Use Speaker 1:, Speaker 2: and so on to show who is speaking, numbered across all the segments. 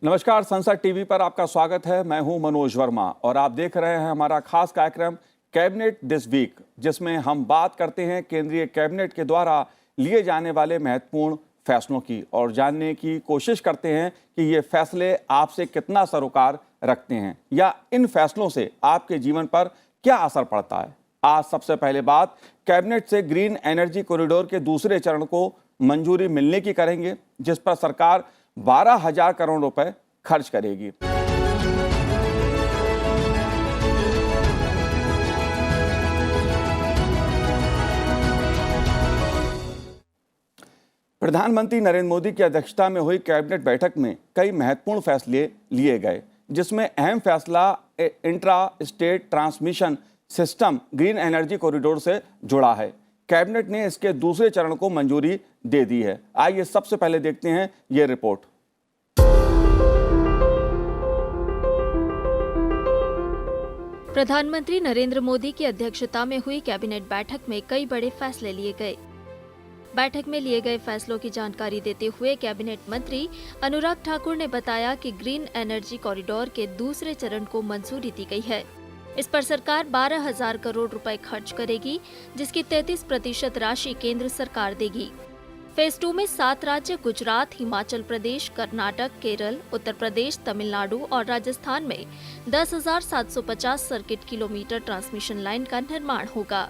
Speaker 1: नमस्कार, संसद टीवी पर आपका स्वागत है। मैं हूं मनोज वर्मा और आप देख रहे हैं हमारा खास कार्यक्रम कैबिनेट दिस वीक, जिसमें हम बात करते हैं केंद्रीय कैबिनेट के द्वारा लिए जाने वाले महत्वपूर्ण फैसलों की और जानने की कोशिश करते हैं कि ये फैसले आपसे कितना सरोकार रखते हैं या इन फैसलों से आपके जीवन पर क्या असर पड़ता है। आज सबसे पहले बात कैबिनेट से ग्रीन एनर्जी कॉरिडोर के दूसरे चरण को मंजूरी मिलने की करेंगे, जिस पर सरकार 12,000 करोड़ रुपए खर्च करेगी। प्रधानमंत्री नरेंद्र मोदी की अध्यक्षता में हुई कैबिनेट बैठक में कई महत्वपूर्ण फैसले लिए गए, जिसमें अहम फैसला intra state transmission system green energy corridor से जुड़ा है। कैबिनेट ने इसके दूसरे चरण को मंजूरी दे दी है। आइए सबसे पहले देखते हैं ये रिपोर्ट।
Speaker 2: प्रधानमंत्री नरेंद्र मोदी की अध्यक्षता में हुई कैबिनेट बैठक में कई बड़े फैसले लिए गए। बैठक में लिए गए फैसलों की जानकारी देते हुए कैबिनेट मंत्री अनुराग ठाकुर ने बताया कि ग्रीन एनर्जी कॉरिडोर के दूसरे चरण को मंजूरी दी गई है। इस पर सरकार 12,000 करोड़ रुपए खर्च करेगी, जिसकी 33% राशि केंद्र सरकार देगी। फेज 2 में 7 राज्य गुजरात, हिमाचल प्रदेश, कर्नाटक, केरल, उत्तर प्रदेश, तमिलनाडु और राजस्थान में 10,750 सर्किट किलोमीटर ट्रांसमिशन लाइन का निर्माण होगा।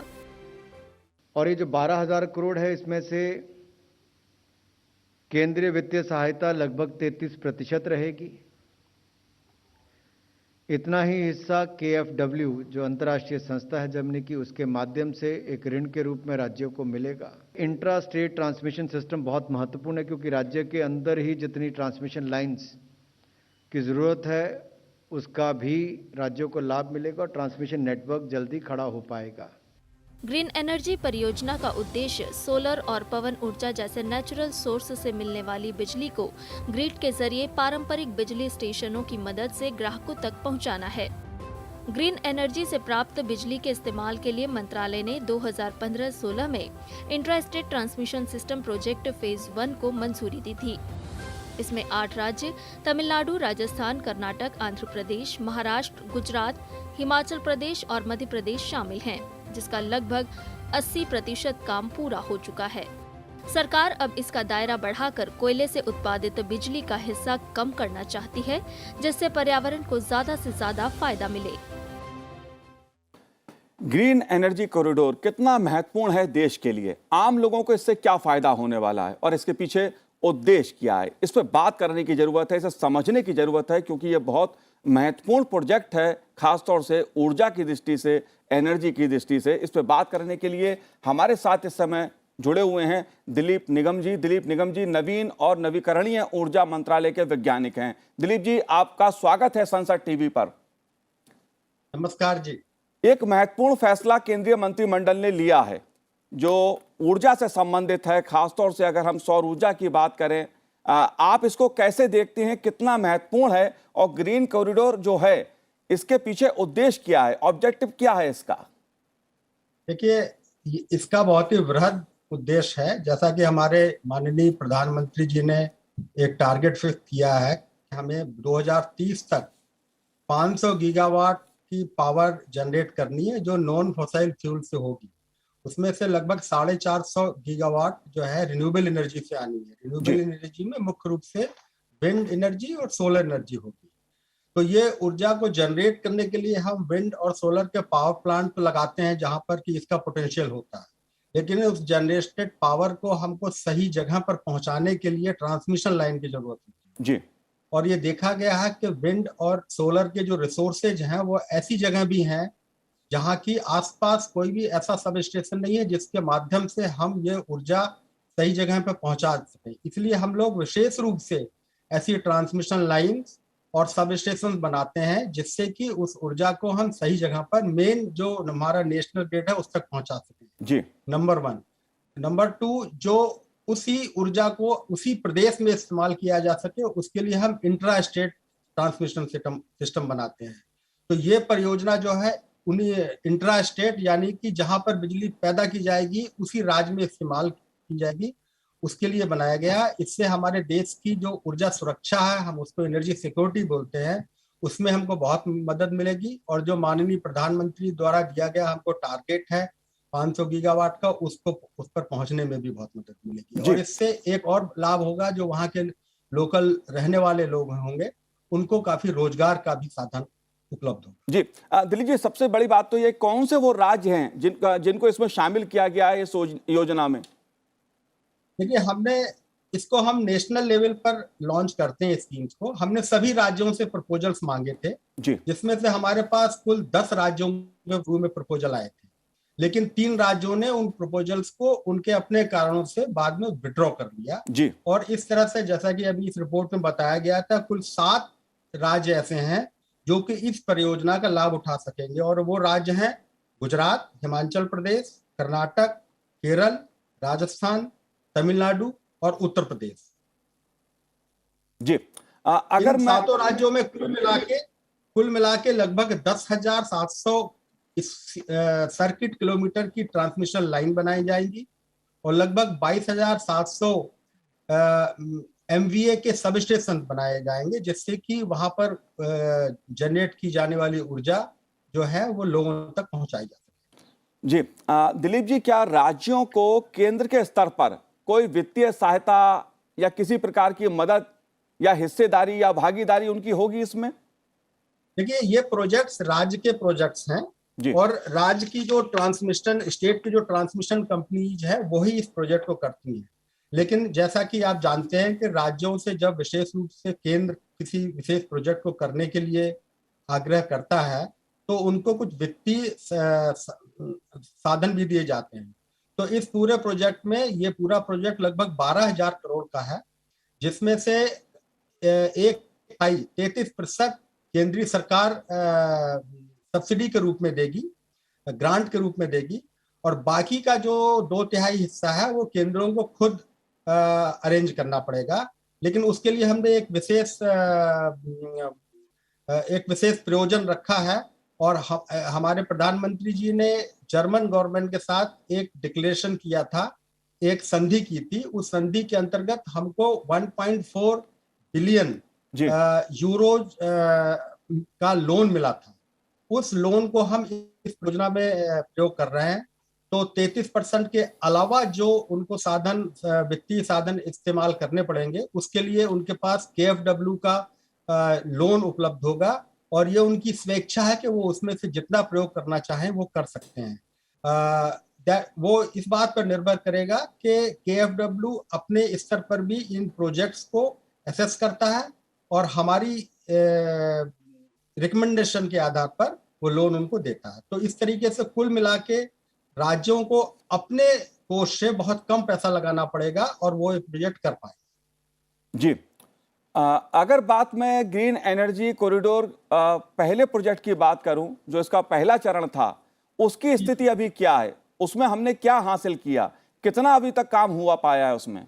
Speaker 3: और ये जो 12,000 करोड़ है, इसमें से केंद्रीय वित्तीय सहायता लगभग 33% रहेगी। इतना ही हिस्सा KfW जो अंतर्राष्ट्रीय संस्था है जर्मनी की, उसके माध्यम से एक ऋण के रूप में राज्यों को मिलेगा। इंट्रा स्टेट ट्रांसमिशन सिस्टम बहुत महत्वपूर्ण है, क्योंकि राज्य के अंदर ही जितनी ट्रांसमिशन लाइंस की जरूरत है उसका भी राज्यों को लाभ मिलेगा और ट्रांसमिशन नेटवर्क जल्दी खड़ा हो पाएगा।
Speaker 2: ग्रीन एनर्जी परियोजना का उद्देश्य सोलर और पवन ऊर्जा जैसे नेचुरल सोर्स से मिलने वाली बिजली को ग्रिड के जरिए पारंपरिक बिजली स्टेशनों की मदद से ग्राहकों तक पहुंचाना है। ग्रीन एनर्जी से प्राप्त बिजली के इस्तेमाल के लिए मंत्रालय ने 2015-16 में intra state transmission system project phase 1 को मंजूरी दी थी। इसमें 8 राज्य तमिलनाडु, राजस्थान, कर्नाटक, आंध्र प्रदेश, महाराष्ट्र, गुजरात, हिमाचल प्रदेश और मध्य प्रदेश शामिल हैं, जिसका लगभग 80% काम पूरा हो चुका है। सरकार अब इसका दायरा बढ़ाकर कोयले से उत्पादित बिजली का हिस्सा कम करना चाहती है, जिससे पर्यावरण को ज्यादा से ज्यादा फायदा मिले।
Speaker 1: ग्रीन एनर्जी कॉरिडोर कितना महत्वपूर्ण है देश के लिए, आम लोगों को इससे क्या फायदा होने वाला है और इसके पीछे उद्देश्य क्या है, इस पर बात करने की जरूरत है, इसे समझने की जरूरत है, क्योंकि ये बहुत महत्वपूर्ण प्रोजेक्ट है, खासतौर से ऊर्जा की दृष्टि से, एनर्जी की दृष्टि से। इस पर बात करने के लिए हमारे साथ इस समय जुड़े हुए हैं दिलीप निगम जी। दिलीप निगम जी नवीन और नवीकरणीय ऊर्जा मंत्रालय के वैज्ञानिक हैं। दिलीप जी, आपका स्वागत है संसद टीवी पर।
Speaker 4: नमस्कार जी।
Speaker 1: एक महत्वपूर्ण फैसला केंद्रीय मंत्रिमंडल ने लिया है जो ऊर्जा से संबंधित है, खासतौर से अगर हम सौर ऊर्जा की बात करें। आप इसको कैसे देखते हैं, कितना महत्वपूर्ण है और ग्रीन कॉरिडोर जो है इसके पीछे उद्देश्य क्या है, ऑब्जेक्टिव क्या है इसका?
Speaker 4: देखिए, इसका बहुत ही वृहद उद्देश्य है। जैसा कि हमारे माननीय प्रधानमंत्री जी ने एक टारगेट फिक्स किया है कि हमें 2030 तक 500 गीगावाट की पावर जनरेट करनी है जो नॉन फॉसिल फ्यूल से होगी। उसमें से लगभग 450 गीगावाट जो है रिन्यूएबल एनर्जी से आनी है। रिन्यूएबल एनर्जी में मुख्य रूप से विंड एनर्जी और सोलर एनर्जी होगी। तो ये ऊर्जा को जनरेट करने के लिए हम विंड और सोलर के पावर प्लांट तो लगाते हैं जहां पर कि इसका पोटेंशियल होता है, लेकिन उस जनरेटेड पावर को हमको सही जगह पर पहुंचाने के लिए ट्रांसमिशन लाइन की जरूरत होती है जी। और ये देखा गया है कि विंड और सोलर के जो रिसोर्सेज हैं वो ऐसी जगह भी हैं जहां की आसपास कोई भी ऐसा सब स्टेशन नहीं है जिसके माध्यम से हम ये ऊर्जा सही जगह पर पहुंचा सकें। इसलिए हम लोग विशेष रूप से ऐसी ट्रांसमिशन लाइन्स और सब स्टेशन बनाते हैं जिससे कि उस ऊर्जा को हम सही जगह पर मेन जो हमारा नेशनल ग्रिड है उस तक पहुंचा सकें जी। नंबर 1। नंबर 2, जो उसी ऊर्जा को उसी प्रदेश में इस्तेमाल किया जा सके उसके लिए हम इंट्रा स्टेट ट्रांसमिशन सिस्टम बनाते हैं। तो ये परियोजना जो है उन्हीं इंट्रा स्टेट यानी कि जहां पर बिजली पैदा की जाएगी उसी राज्य में इस्तेमाल की जाएगी, उसके लिए बनाया गया है। इससे हमारे देश की जो ऊर्जा सुरक्षा है, हम उसको एनर्जी सिक्योरिटी बोलते हैं, उसमें हमको बहुत मदद मिलेगी। और जो माननीय प्रधानमंत्री द्वारा दिया गया हमको टारगेट है 500 गीगावाट का, उसको उस पर पहुंचने में भी बहुत मदद मिलेगी।
Speaker 1: जी।
Speaker 4: और इससे एक और लाभ होगा, जो वहाँ के लोकल रहने वाले लोग होंगे उनको काफी रोजगार का भी साधन उपलब्ध होगा।
Speaker 1: जी दिलीप जी, सबसे बड़ी बात तो ये, कौन से वो राज्य हैं जिनको इसमें शामिल किया गया है इस योजना में?
Speaker 4: देखिए, इसको हम नेशनल लेवल पर लॉन्च करते हैं स्कीम्स को। हमने सभी राज्यों से प्रपोजल्स मांगे थे,
Speaker 1: जी।
Speaker 4: जिसमें से हमारे पास कुल 10 राज्यों में प्रपोजल आए थे, लेकिन 3 राज्यों ने उन प्रपोजल्स को उनके अपने कारणों से बाद में विड्रॉ कर लिया।
Speaker 1: जी।
Speaker 4: और इस तरह से, जैसा कि अभी इस रिपोर्ट में बताया गया था, कुल 7 राज्य ऐसे हैं जो कि इस परियोजना का लाभ उठा सकेंगे। और वो राज्य हैं गुजरात, हिमाचल प्रदेश, कर्नाटक, केरल, राजस्थान, तमिलनाडु और उत्तर प्रदेश।
Speaker 1: जी। अगर
Speaker 4: इन
Speaker 1: मैं
Speaker 4: 7 राज्यों में कुल मिला के लगभग 10,700 सर्किट किलोमीटर की ट्रांसमिशन लाइन बनाई जाएगी और लगभग 22,700 MVA के सब स्टेशन बनाए जाएंगे, जिससे कि वहां पर जनरेट की जाने वाली ऊर्जा जो है वो लोगों तक पहुंचाई जा सके।
Speaker 1: जी दिलीप जी, क्या राज्यों को केंद्र के स्तर पर कोई वित्तीय सहायता या किसी प्रकार की मदद या हिस्सेदारी या भागीदारी उनकी होगी इसमें?
Speaker 4: देखिए, ये प्रोजेक्ट्स राज्य के प्रोजेक्ट्स हैं
Speaker 1: जी।
Speaker 4: और राज्य की जो ट्रांसमिशन, स्टेट की जो ट्रांसमिशन कंपनीज है वही इस प्रोजेक्ट को करती है। लेकिन जैसा कि आप जानते हैं कि राज्यों से जब विशेष रूप से केंद्र किसी विशेष प्रोजेक्ट को करने के लिए आग्रह करता है, तो उनको कुछ वित्तीय साधन भी दिए जाते हैं। तो इस पूरे प्रोजेक्ट में, ये पूरा प्रोजेक्ट लगभग 12,000 करोड़ का है, जिसमें से 33% केंद्रीय सरकार सब्सिडी के रूप में देगी, ग्रांट के रूप में देगी, और बाकी का जो 2/3 हिस्सा है वो केंद्रों को खुद अरेंज करना पड़ेगा। लेकिन उसके लिए हमने एक विशेष प्रयोजन रखा है और हमारे प्रधानमंत्री जी ने जर्मन गवर्नमेंट के साथ एक डिक्लेरेशन किया था, एक संधि की थी। उस संधि के अंतर्गत हमको 1.4 बिलियन यूरोज का लोन मिला था। उस लोन को हम इस योजना में प्रयोग कर रहे हैं। तो 33% के अलावा जो उनको वित्तीय साधन इस्तेमाल करने पड़ेंगे, उसके लिए उनके पास KfW का लोन उपलब्ध होगा और ये उनकी स्वेच्छा है कि वो उसमें से जितना प्रयोग करना चाहें वो कर सकते हैं। वो इस बात पर निर्भर करेगा कि KfW अपने स्तर पर भी इन प्रोजेक्ट्स को असेस करता है और हमारी रिकमेंडेशन के आधार पर वो लोन उनको देता है। तो इस तरीके से कुल मिला के राज्यों को अपने कोष से बहुत कम पैसा लगाना पड़ेगा और वो प्रोजेक्ट कर पाए।
Speaker 1: जी। अगर बात मैं ग्रीन एनर्जी कॉरिडोर पहले प्रोजेक्ट की बात करूं, जो इसका पहला चरण था, उसकी स्थिति अभी क्या है? उसमें हमने क्या हासिल किया? कितना अभी तक काम हुआ पाया है उसमें?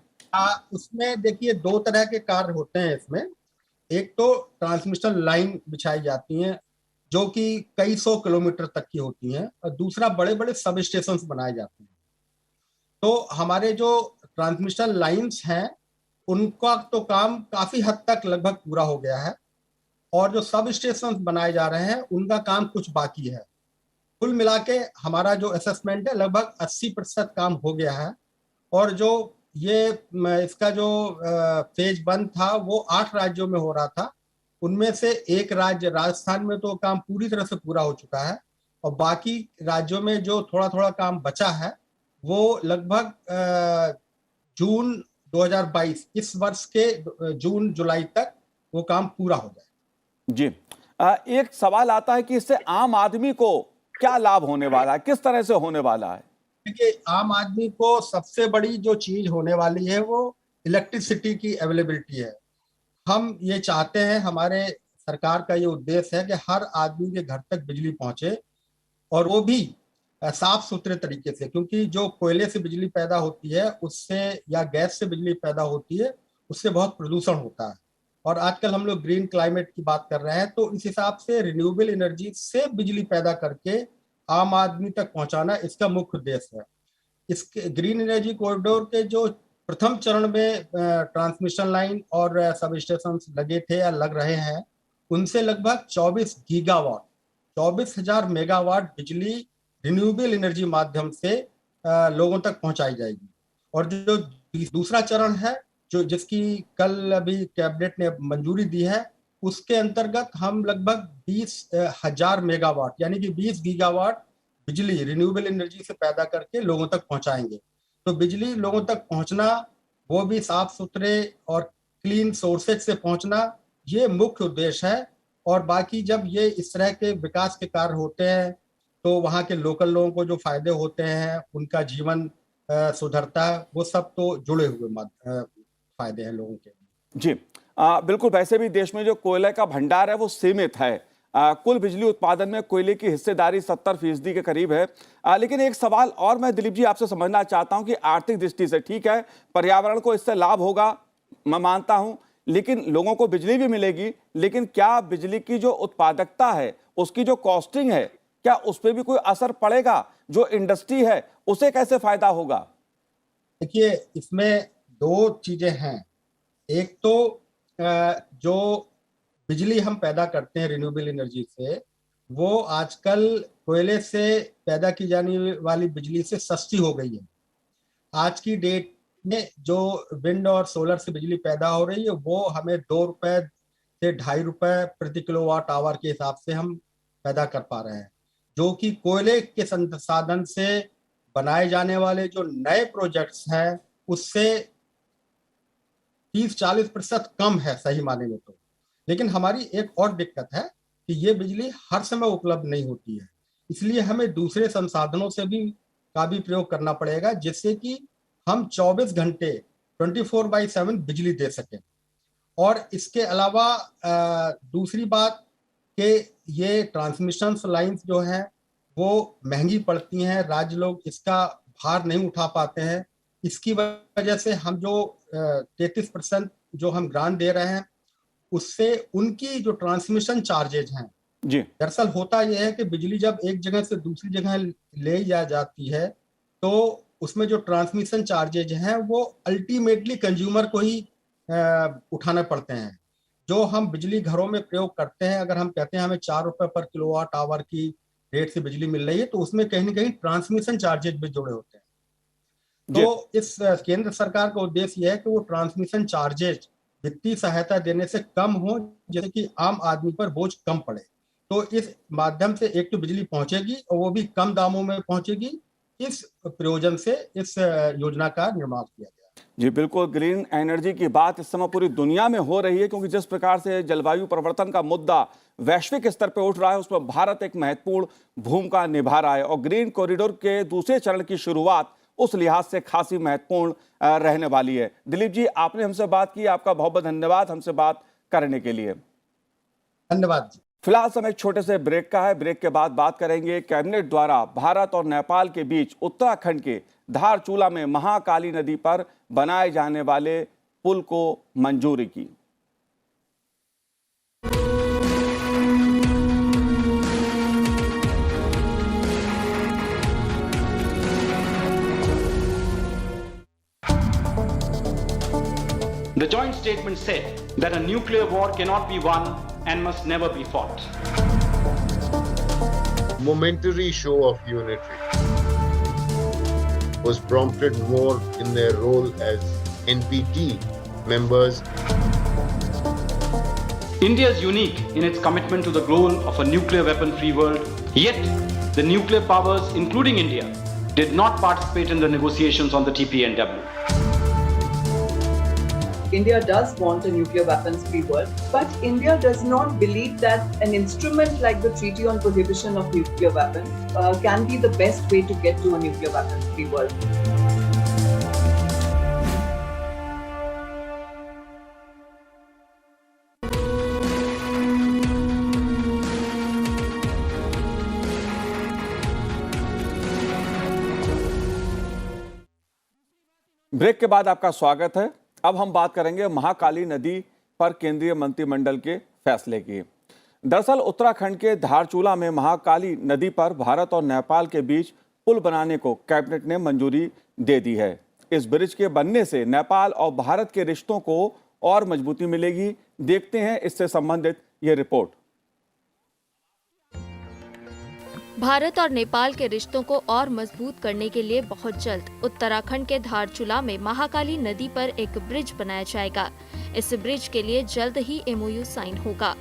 Speaker 4: उसमें देखिए 2 तरह के कार्य होते हैं इसमें। एक तो ट्रांसमिशन लाइन बिछाई जाती है जो कि कई 100 किलोमीटर तक की होती हैं, और दूसरा बड़े बड़े सब स्टेशन बनाए जाते हैं। तो हमारे जो ट्रांसमिशन लाइंस हैं उनका तो काम काफी हद तक लगभग पूरा हो गया है और जो सब स्टेशन बनाए जा रहे हैं उनका काम कुछ बाकी है। कुल मिला के हमारा जो असेसमेंट है लगभग 80% काम हो गया है। और जो इसका जो फेज 1 था वो 8 राज्यों में हो रहा था, उनमें से एक राज्य राजस्थान में तो काम पूरी तरह से पूरा हो चुका है और बाकी राज्यों में जो थोड़ा थोड़ा काम बचा है वो लगभग जून 2022 इस वर्ष के जून जुलाई तक वो काम पूरा हो जाए।
Speaker 1: जी। एक सवाल आता है कि इससे आम आदमी को क्या लाभ होने वाला है, किस तरह से होने वाला है?
Speaker 4: देखिए, आम आदमी को सबसे बड़ी जो चीज होने वाली है वो इलेक्ट्रिसिटी की अवेलेबिलिटी है। हम ये चाहते हैं, हमारे सरकार का ये उद्देश्य है कि हर आदमी के घर तक बिजली पहुंचे और वो भी साफ सुथरे तरीके से, क्योंकि जो कोयले से बिजली पैदा होती है उससे या गैस से बिजली पैदा होती है उससे बहुत प्रदूषण होता है। और आजकल हम लोग ग्रीन क्लाइमेट की बात कर रहे हैं, तो इस हिसाब से रिन्यूएबल एनर्जी से बिजली पैदा करके आम आदमी तक पहुंचाना इसका मुख्य उद्देश्य है। इसके ग्रीन एनर्जी कॉरिडोर के जो प्रथम चरण में ट्रांसमिशन लाइन और सब स्टेशन लगे थे या लग रहे हैं, उनसे लगभग 24 गीगावाट 24,000 मेगावाट बिजली रिन्यूएबल एनर्जी माध्यम से लोगों तक पहुंचाई जाएगी। और जो दूसरा चरण है, जो जिसकी कल अभी कैबिनेट ने मंजूरी दी है, उसके अंतर्गत हम लगभग 20,000 मेगावाट यानी कि 20 गीगावाट बिजली रिन्यूएबल एनर्जी से पैदा करके लोगों तक पहुंचाएंगे। तो बिजली लोगों तक पहुंचना, वो भी साफ सुथरे और क्लीन सोर्सेज से पहुंचना, ये मुख्य उद्देश्य है। और बाकी जब ये इस तरह के विकास के कार्य होते हैं तो वहाँ के लोकल लोगों को जो फायदे होते हैं, उनका जीवन सुधरता है, वो सब तो जुड़े हुए फायदे हैं लोगों के।
Speaker 1: जी बिल्कुल। वैसे भी देश में जो कोयले का भंडार है वो सीमित है। कुल बिजली उत्पादन में कोयले की हिस्सेदारी 70% के करीब है। लेकिन एक सवाल और मैं दिलीप जी आपसे समझना चाहता हूं कि आर्थिक दृष्टि से ठीक है, पर्यावरण को इससे लाभ होगा, मैं मानता हूं, लेकिन लोगों को बिजली भी मिलेगी, लेकिन क्या बिजली की जो उत्पादकता है, उसकी जो कॉस्टिंग है, क्या उस पर भी कोई असर पड़ेगा? जो इंडस्ट्री है उसे कैसे फायदा होगा?
Speaker 4: देखिए, इसमें दो चीजें हैं। एक तो जो बिजली हम पैदा करते हैं रिन्यूएबल एनर्जी से, वो आजकल कोयले से पैदा की जाने वाली बिजली से सस्ती हो गई है। आज की डेट में जो विंड और सोलर से बिजली पैदा हो रही है, वो हमें 2 रुपए से 2.5 रुपए प्रति किलोवाट आवर के हिसाब से हम पैदा कर पा रहे हैं, जो कि कोयले के संसाधन से बनाए जाने वाले जो नए प्रोजेक्ट्स हैं उससे 30-40% कम है सही माने में तो। लेकिन हमारी एक और दिक्कत है कि ये बिजली हर समय उपलब्ध नहीं होती है, इसलिए हमें दूसरे संसाधनों से भी प्रयोग करना पड़ेगा, जिससे कि हम 24 घंटे 24/7 बिजली दे सकें। और इसके अलावा दूसरी बात कि ये ट्रांसमिशन लाइंस जो हैं वो महंगी पड़ती हैं, राज्य लोग इसका भार नहीं उठा पाते हैं। इसकी वजह से हम जो 33% जो हम ग्रांट दे रहे हैं, उससे उनकी जो ट्रांसमिशन चार्जेज हैं
Speaker 1: जी,
Speaker 4: दरअसल होता यह है कि बिजली जब एक जगह से दूसरी जगह ले जा जाती है तो उसमें जो ट्रांसमिशन चार्जेज हैं वो अल्टीमेटली कंज्यूमर को ही उठाने पड़ते हैं। जो हम बिजली घरों में प्रयोग करते हैं, अगर हम कहते हैं हमें 4 रुपए पर किलोवाट आवर की रेट से बिजली मिल रही है, तो उसमें कहीं ना कहीं ट्रांसमिशन चार्जेज भी जुड़े होते हैं। तो इस केंद्र सरकार का उद्देश्य यह है कि वो ट्रांसमिशन चार्जेज वित्तीय सहायता देने से कम हो, जिससे कि आम आदमी पर बोझ कम पड़े। तो इस माध्यम से एक तो बिजली पहुंचेगी और वो भी कम दामों में पहुंचेगी। इस प्रयोजन से इस योजना का निर्माण किया गया।
Speaker 1: जी बिल्कुल। ग्रीन एनर्जी की बात इस समय पूरी दुनिया में हो रही है, क्योंकि जिस प्रकार से जलवायु परिवर्तन का मुद्दा वैश्विक स्तर पर उठ रहा है, उसमें भारत एक महत्वपूर्ण भूमिका निभा रहा है। और ग्रीन कॉरिडोर के दूसरे चरण की शुरुआत उस लिहाज से खासी महत्वपूर्ण रहने वाली है। दिलीप जी, आपने हमसे बात की, आपका बहुत बहुत धन्यवाद हमसे बात करने के लिए।
Speaker 4: धन्यवाद जी।
Speaker 1: फिलहाल समय एक छोटे से ब्रेक का है। ब्रेक के बाद बात करेंगे कैबिनेट द्वारा भारत और नेपाल के बीच उत्तराखंड के धारचूला में महाकाली नदी पर बनाए जाने वाले पुल को मंजूरी की।
Speaker 5: The joint statement said that a nuclear war cannot be won and must never be fought.
Speaker 6: Momentary show of unity was prompted more in their role as NPT members.
Speaker 5: India is unique in its commitment to the goal of a nuclear weapon-free world, yet the nuclear powers, including India, did not participate in the negotiations on the TPNW.
Speaker 7: India does want a nuclear weapons-free world, but India does not believe that an instrument like the Treaty on Prohibition of Nuclear Weapons can be the best way to get to a nuclear weapons-free world.
Speaker 1: Break के बाद आपका स्वागत है। अब हम बात करेंगे महाकाली नदी पर केंद्रीय मंत्रिमंडल के फैसले की। दरअसल उत्तराखंड के धारचूला में महाकाली नदी पर भारत और नेपाल के बीच पुल बनाने को कैबिनेट ने मंजूरी दे दी है। इस ब्रिज के बनने से नेपाल और भारत के रिश्तों को और मजबूती मिलेगी। देखते हैं इससे संबंधित ये रिपोर्ट।
Speaker 2: भारत और नेपाल के रिश्तों को और मजबूत करने के लिए बहुत जल्द उत्तराखंड के धारचूला में महाकाली नदी पर एक ब्रिज बनाया जाएगा। इस ब्रिज के लिए जल्द ही MOU साइन होगा।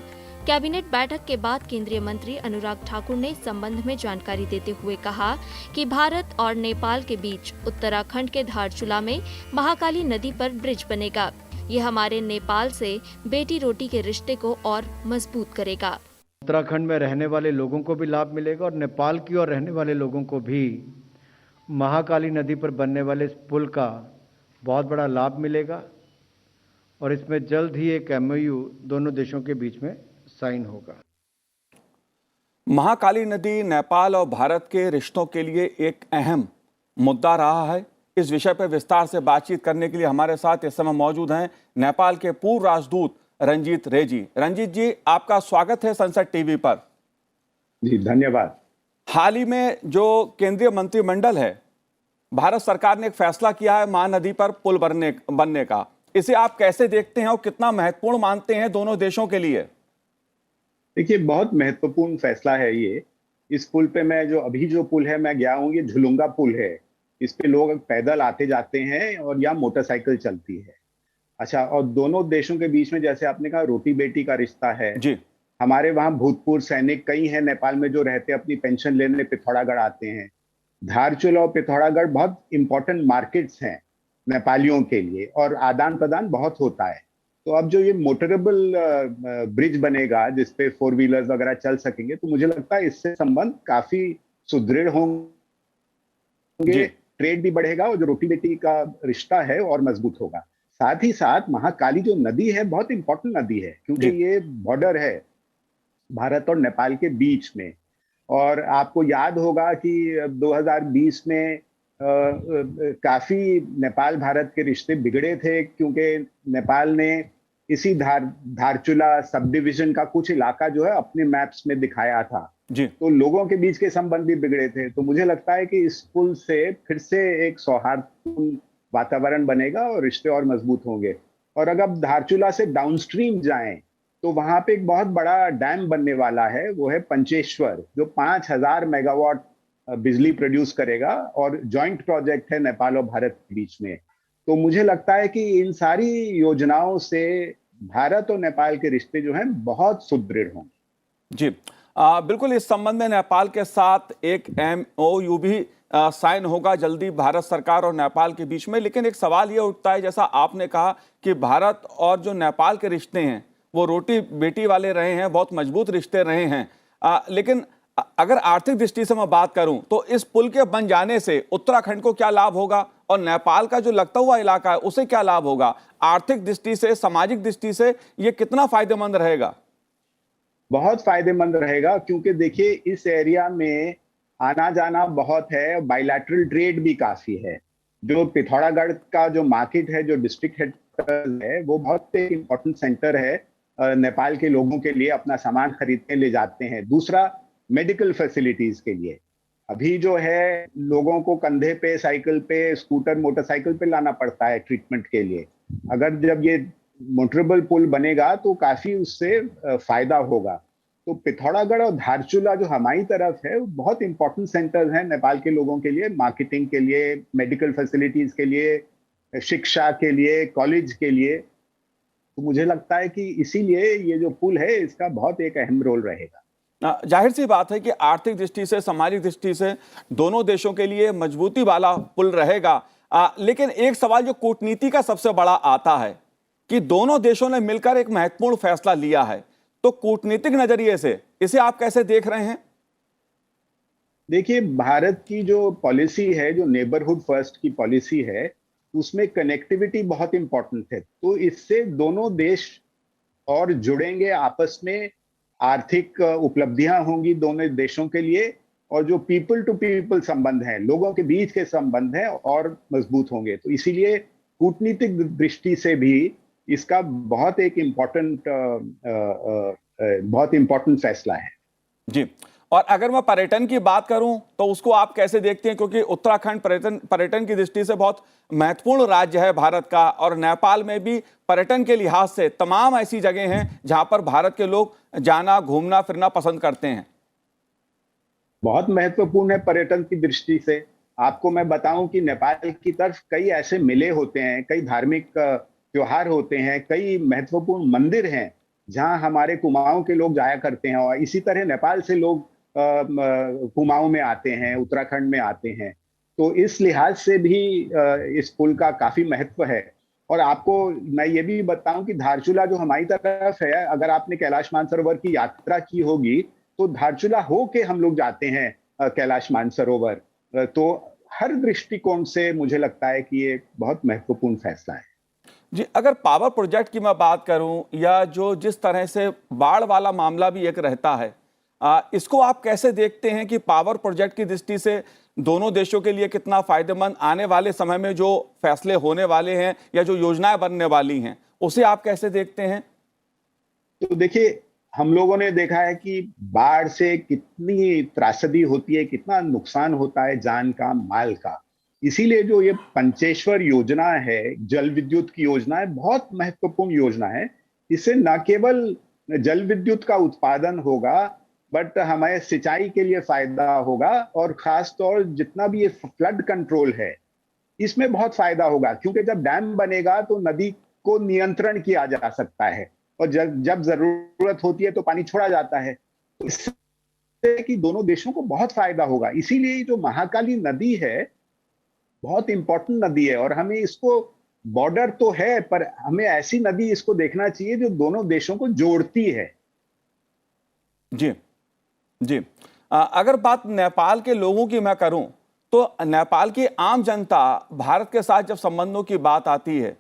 Speaker 2: कैबिनेट बैठक के बाद केंद्रीय मंत्री अनुराग ठाकुर ने इस संबंध में जानकारी देते हुए कहा कि भारत और नेपाल के बीच उत्तराखंड के धारचूला में महाकाली नदी पर ब्रिज बनेगा। ये हमारे नेपाल से बेटी रोटी के रिश्ते को और मजबूत करेगा।
Speaker 3: उत्तराखंड में रहने वाले लोगों को भी लाभ मिलेगा और नेपाल की ओर रहने वाले लोगों को भी महाकाली नदी पर बनने वाले इस पुल का बहुत बड़ा लाभ मिलेगा और इसमें जल्द ही एक MOU दोनों देशों के बीच में साइन होगा।
Speaker 1: महाकाली नदी नेपाल और भारत के रिश्तों के लिए एक अहम मुद्दा रहा है। इस विषय पर विस्तार से बातचीत करने के लिए हमारे साथ इस समय मौजूद हैं नेपाल के पूर्व राजदूत रंजीत रे जी। रंजीत जी, आपका स्वागत है संसद टीवी पर।
Speaker 8: जी धन्यवाद।
Speaker 1: हाल ही में जो केंद्रीय मंत्रिमंडल है, भारत सरकार ने एक फैसला किया है महानदी पर पुल बनने का। इसे आप कैसे देखते हैं और कितना महत्वपूर्ण मानते हैं दोनों देशों के लिए?
Speaker 8: देखिए, बहुत महत्वपूर्ण फैसला है ये। इस पुल पे मैं जो पुल है मैं गया हूँ, ये झुलुंगा पुल है। इस पे लोग पैदल आते जाते हैं और यहाँ मोटरसाइकिल चलती है। अच्छा, और दोनों देशों के बीच में जैसे आपने कहा रोटी बेटी का रिश्ता है
Speaker 1: जी।
Speaker 8: हमारे वहाँ भूतपूर्व सैनिक कई हैं नेपाल में जो रहते हैं, अपनी पेंशन लेने पिथौरागढ़ आते हैं। धारचूला और पिथौरागढ़ बहुत इंपॉर्टेंट मार्केट्स हैं नेपालियों के लिए और आदान प्रदान बहुत होता है। तो अब जो ये मोटरेबल ब्रिज बनेगा जिसपे 4 व्हीलर्स वगैरह चल सकेंगे, तो मुझे लगता है इससे संबंध काफी सुदृढ़ होंगे, ट्रेड भी बढ़ेगा और जो रोटी बेटी का रिश्ता है और मजबूत होगा। साथ ही साथ महाकाली जो नदी है बहुत इंपॉर्टेंट नदी है क्योंकि ये बॉर्डर है भारत और नेपाल के बीच में। और आपको याद होगा कि 2020 में काफी नेपाल भारत के रिश्ते बिगड़े थे क्योंकि नेपाल ने इसी धारचूला सब डिविजन का कुछ इलाका जो है अपने मैप्स में दिखाया था
Speaker 1: जी।
Speaker 8: तो लोगों के बीच के संबंध भी बिगड़े थे। तो मुझे लगता है कि इस पुल से फिर से एक सौहार्दपूर्ण वातावरण बनेगा और रिश्ते और मजबूत होंगे। और अगर धारचूला से डाउनस्ट्रीम जाएं तो वहां पे एक बहुत बड़ा डैम बनने वाला है, वो है पंचेश्वर, जो 5000 मेगावाट बिजली प्रोड्यूस करेगा और जॉइंट प्रोजेक्ट है नेपाल और भारत के बीच में। तो मुझे लगता है कि इन सारी योजनाओं से भारत और नेपाल के रिश्ते जो हैं बहुत सुदृढ़ होंगे।
Speaker 1: जी बिल्कुल। इस संबंध में नेपाल के साथ एक MOU भी साइन होगा जल्दी भारत सरकार और नेपाल के बीच में। लेकिन एक सवाल ये उठता है, जैसा आपने कहा कि भारत और जो नेपाल के रिश्ते हैं वो रोटी बेटी वाले रहे हैं, बहुत मजबूत रिश्ते रहे हैं। लेकिन अगर आर्थिक दृष्टि से मैं बात करूं तो इस पुल के बन जाने से उत्तराखंड को क्या लाभ होगा और नेपाल का जो लगता हुआ इलाका है उसे क्या लाभ होगा? आर्थिक दृष्टि से, सामाजिक दृष्टि से ये कितना फायदेमंद रहेगा?
Speaker 8: बहुत फायदेमंद रहेगा क्योंकि देखिए इस एरिया में आना जाना बहुत है, बायलैटरल ट्रेड भी काफी है। जो पिथौरागढ़ का जो मार्केट है, जो डिस्ट्रिक्ट हेडक्वार्टर है, वो बहुत एक इम्पोर्टेंट सेंटर है नेपाल के लोगों के लिए, अपना सामान खरीदने ले जाते हैं। दूसरा, मेडिकल फैसिलिटीज के लिए अभी जो है लोगों को कंधे पे, साइकिल पे, स्कूटर, मोटरसाइकिल पे लाना पड़ता है ट्रीटमेंट के लिए। अगर जब ये मोटरेबल पुल बनेगा तो काफी उससे फायदा होगा। तो पिथौरागढ़ और धारचूला जो हमारी तरफ है वो बहुत इंपॉर्टेंट सेंटर्स हैं नेपाल के लोगों के लिए, मार्केटिंग के लिए, मेडिकल फैसिलिटीज के लिए, शिक्षा के लिए, कॉलेज के लिए। तो मुझे लगता है कि इसीलिए ये जो पुल है इसका बहुत एक अहम रोल रहेगा।
Speaker 1: जाहिर सी बात है कि आर्थिक दृष्टि से, सामाजिक दृष्टि से दोनों देशों के लिए मजबूती वाला पुल रहेगा। लेकिन एक सवाल जो कूटनीति का सबसे बड़ा आता है कि दोनों देशों ने मिलकर एक महत्वपूर्ण फैसला लिया है, तो कूटनीतिक नजरिए से इसे आप कैसे देख रहे हैं?
Speaker 8: देखिए, भारत की जो पॉलिसी है, जो नेबरहुड फर्स्ट की पॉलिसी है, उसमें कनेक्टिविटी बहुत इंपॉर्टेंट है। तो इससे दोनों देश और जुड़ेंगे आपस में, आर्थिक उपलब्धियां होंगी दोनों देशों के लिए, और जो पीपल टू पीपल संबंध हैं, लोगों के बीच के संबंध हैं, और मजबूत होंगे। तो इसीलिए कूटनीतिक दृष्टि से भी इसका बहुत एक इम्पोर्टेंट फैसला है।
Speaker 1: जी, और अगर मैं पर्यटन की बात करूं तो उसको आप कैसे देखते हैं, क्योंकि उत्तराखंड पर्यटन की दृष्टि से बहुत महत्वपूर्ण राज्य है भारत का, और नेपाल में भी पर्यटन के लिहाज से तमाम ऐसी जगह हैं जहां पर भारत के लोग जाना घूमना फिरना पसंद करते हैं।
Speaker 8: बहुत महत्वपूर्ण है पर्यटन की दृष्टि से। आपको मैं बताऊं कि नेपाल की तरफ कई ऐसे मेले होते हैं, कई धार्मिक त्योहार होते हैं, कई महत्वपूर्ण मंदिर हैं जहां हमारे कुमाऊं के लोग जाया करते हैं, और इसी तरह नेपाल से लोग कुमाऊं में आते हैं, उत्तराखंड में आते हैं। तो इस लिहाज से भी इस पुल का काफी महत्व है। और आपको मैं ये भी बताऊं कि धारचूला जो हमारी तरफ है, अगर आपने कैलाश मानसरोवर की यात्रा की होगी तो धारचूला होके हम लोग जाते हैं कैलाश मानसरोवर। तो हर दृष्टिकोण से मुझे लगता है कि ये बहुत महत्वपूर्ण फैसला है।
Speaker 1: जी, अगर पावर प्रोजेक्ट की मैं बात करूं, या जो जिस तरह से बाढ़ वाला मामला भी एक रहता है, इसको आप कैसे देखते हैं कि पावर प्रोजेक्ट की दृष्टि से दोनों देशों के लिए कितना फायदेमंद, आने वाले समय में जो फैसले होने वाले हैं या जो योजनाएं बनने वाली हैं, उसे आप कैसे देखते हैं?
Speaker 8: तो देखिए, हम लोगों ने देखा है कि बाढ़ से कितनी त्रासदी होती है, कितना नुकसान होता है जान का, माल का। इसीलिए जो ये पंचेश्वर योजना है, जल विद्युत की योजना है, बहुत महत्वपूर्ण योजना है। इससे न केवल जल विद्युत का उत्पादन होगा, बट हमें सिंचाई के लिए फायदा होगा, और खास तौर जितना भी ये फ्लड कंट्रोल है इसमें बहुत फायदा होगा, क्योंकि जब डैम बनेगा तो नदी को नियंत्रण किया जा सकता है, और जब जरूरत होती है तो पानी छोड़ा जाता है। तो इससे कि दोनों देशों को बहुत फायदा होगा। इसीलिए जो महाकाली नदी है बहुत इंपॉर्टेंट नदी है, और हमें इसको, बॉर्डर तो है पर हमें ऐसी नदी इसको देखना चाहिए जो दोनों देशों को जोड़ती है।
Speaker 1: जी जी, अगर बात नेपाल के लोगों की मैं करूं तो नेपाल की आम जनता भारत के साथ जब संबंधों की बात आती है,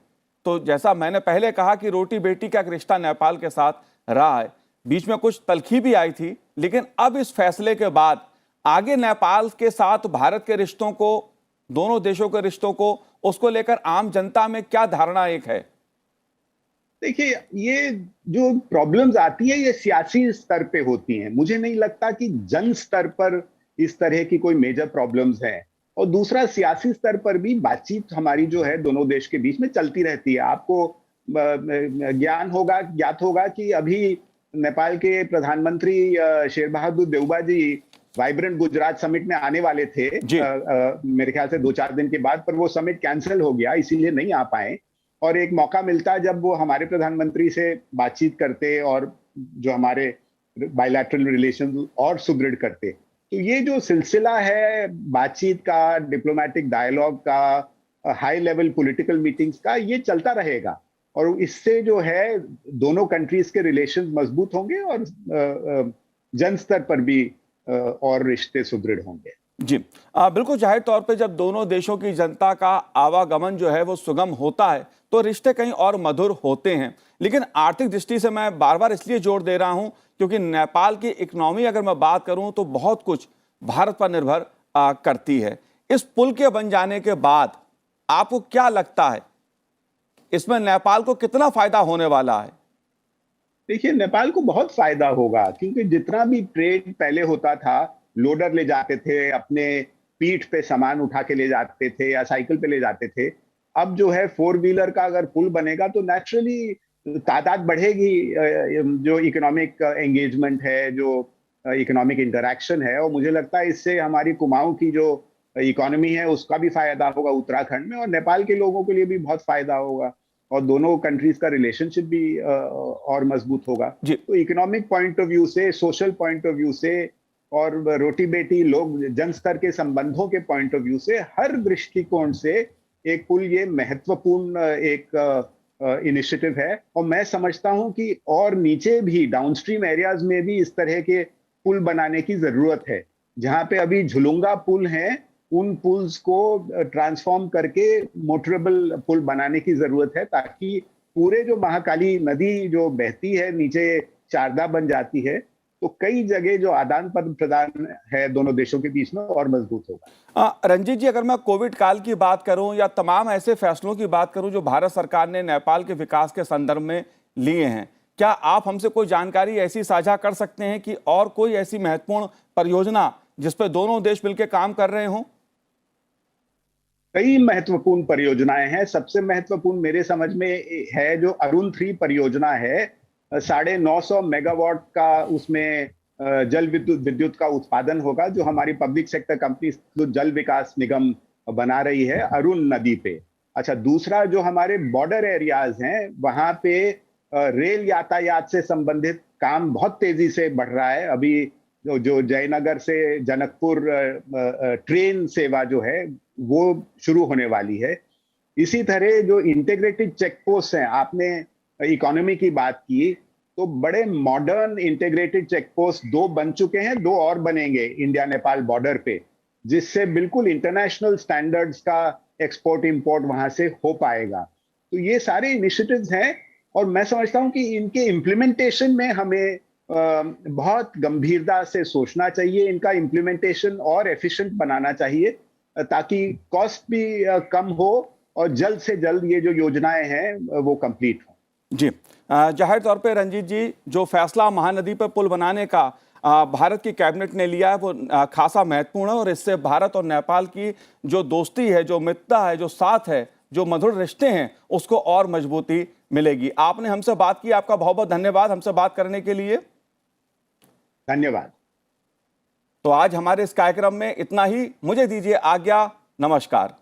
Speaker 1: तो जैसा मैंने पहले कहा कि रोटी बेटी का एक रिश्ता नेपाल के साथ रहा है, बीच में कुछ तल्खी भी आई थी, लेकिन अब इस फैसले के बाद आगे नेपाल के साथ भारत के रिश्तों को, दोनों देशों के रिश्तों को, उसको लेकर आम जनता में क्या धारणा एक है?
Speaker 8: देखिए, ये जो प्रॉब्लम्स आती है ये सियासी स्तर पे होती हैं। मुझे नहीं लगता कि जन स्तर पर इस तरह की कोई मेजर प्रॉब्लम्स हैं। और दूसरा, सियासी स्तर पर भी बातचीत हमारी जो है दोनों देश के बीच में चलती रहती है। आपको ज्ञात होगा कि अभी नेपाल के प्रधानमंत्री शेर बहादुर देउबा जी वाइब्रेंट गुजरात समिट में आने वाले थे, मेरे ख्याल से 2-4 दिन के बाद, पर वो समिट कैंसिल हो गया, इसीलिए नहीं आ पाए। और एक मौका मिलता जब वो हमारे प्रधानमंत्री से बातचीत करते और जो हमारे बायलैटरल रिलेशन और सुदृढ़ करते। तो ये जो सिलसिला है बातचीत का, डिप्लोमेटिक डायलॉग का, हाई लेवल पॉलिटिकल मीटिंग्स का, ये चलता रहेगा, और इससे जो है दोनों कंट्रीज के रिलेशंस मजबूत होंगे, और जन स्तर पर भी और रिश्ते सुदृढ़ होंगे।
Speaker 1: जी, बिल्कुल, जाहिर तौर पे जब दोनों देशों की जनता का आवागमन जो है वो सुगम होता है तो रिश्ते कहीं और मधुर होते हैं। लेकिन आर्थिक दृष्टि से मैं बार बार इसलिए जोर दे रहा हूं क्योंकि नेपाल की इकोनॉमी अगर मैं बात करूं तो बहुत कुछ भारत पर निर्भर करती है। इस पुल के बन जाने के बाद आपको क्या लगता है, इसमें नेपाल को कितना फायदा होने वाला है?
Speaker 8: देखिए, नेपाल को बहुत फायदा होगा, क्योंकि जितना भी ट्रेड पहले होता था, लोडर ले जाते थे, अपने पीठ पे सामान उठा के ले जाते थे या साइकिल पे ले जाते थे। अब जो है 4 व्हीलर का अगर पुल बनेगा तो नेचुरली तादाद बढ़ेगी, जो इकोनॉमिक एंगेजमेंट है, जो इकोनॉमिक इंटरैक्शन है, और मुझे लगता है इससे हमारी कुमाऊं की जो इकोनॉमी है उसका भी फायदा होगा उत्तराखंड में, और नेपाल के लोगों के लिए भी बहुत फायदा होगा, और दोनों कंट्रीज का रिलेशनशिप भी और मजबूत होगा। तो इकोनॉमिक पॉइंट ऑफ व्यू से, सोशल पॉइंट ऑफ व्यू से, और रोटी बेटी लोग जन स्तर के संबंधों के पॉइंट ऑफ व्यू से, हर दृष्टिकोण से एक पुल ये महत्वपूर्ण एक इनिशिएटिव है। और मैं समझता हूं कि और नीचे भी डाउनस्ट्रीम एरियाज में भी इस तरह के पुल बनाने की जरूरत है। जहां पे अभी झुलुंगा पुल हैं, उन पुल्स को ट्रांसफॉर्म करके मोटरेबल पुल बनाने की जरूरत है, ताकि पूरे जो महाकाली नदी जो बहती है नीचे शारदा बन जाती है, तो कई जगह जो आदान प्रदान है दोनों देशों के बीच में और मजबूत होगा।
Speaker 1: रंजीत जी, अगर मैं कोविड काल की बात करूं या तमाम ऐसे फैसलों की बात करूं जो भारत सरकार ने नेपाल के विकास के संदर्भ में लिए हैं, क्या आप हमसे कोई जानकारी ऐसी साझा कर सकते हैं कि और कोई ऐसी महत्वपूर्ण परियोजना जिस पर दोनों देश मिलकर काम कर रहे हों?
Speaker 8: कई महत्वपूर्ण परियोजनाएं हैं। सबसे महत्वपूर्ण मेरे समझ में है जो अरुण 3 परियोजना है। 950 मेगावाट का उसमें जल विद्युत का उत्पादन होगा, जो हमारी पब्लिक सेक्टर कंपनी जो जल विकास निगम बना रही है अरुण नदी पे। अच्छा, दूसरा जो हमारे बॉर्डर एरियाज हैं वहां पे रेल यातायात से संबंधित काम बहुत तेजी से बढ़ रहा है। अभी जो जयनगर से जनकपुर ट्रेन सेवा जो है वो शुरू होने वाली है। इसी तरह जो इंटीग्रेटेड चेक पोस्ट हैं, आपने इकोनॉमी की बात की, तो बड़े मॉडर्न इंटीग्रेटेड चेक पोस्ट 2 बन चुके हैं, 2 और बनेंगे इंडिया नेपाल बॉर्डर पे, जिससे बिल्कुल इंटरनेशनल स्टैंडर्ड्स का एक्सपोर्ट इंपोर्ट वहां से हो पाएगा। तो ये सारे इनिशिएटिव्स हैं और मैं समझता हूं कि इनके इम्प्लीमेंटेशन में हमें बहुत गंभीरता से सोचना चाहिए। इनका इम्प्लीमेंटेशन और एफिशिएंट बनाना चाहिए ताकि कॉस्ट भी कम हो और जल्द से जल्द ये जो योजनाएं हैं वो कंप्लीट हो।
Speaker 1: जी, जाहिर तौर पे रंजीत जी, जो फैसला महानदी पर पुल बनाने का भारत की कैबिनेट ने लिया है वो खासा महत्वपूर्ण है और इससे भारत और नेपाल की जो दोस्ती है, जो मित्रता है, जो साथ है, जो मधुर रिश्ते हैं, उसको और मजबूती मिलेगी। आपने हमसे बात की, आपका बहुत बहुत धन्यवाद हमसे बात करने के लिए।
Speaker 8: धन्यवाद।
Speaker 1: तो आज हमारे इस कार्यक्रम में इतना ही। मुझे दीजिए आज्ञा। नमस्कार।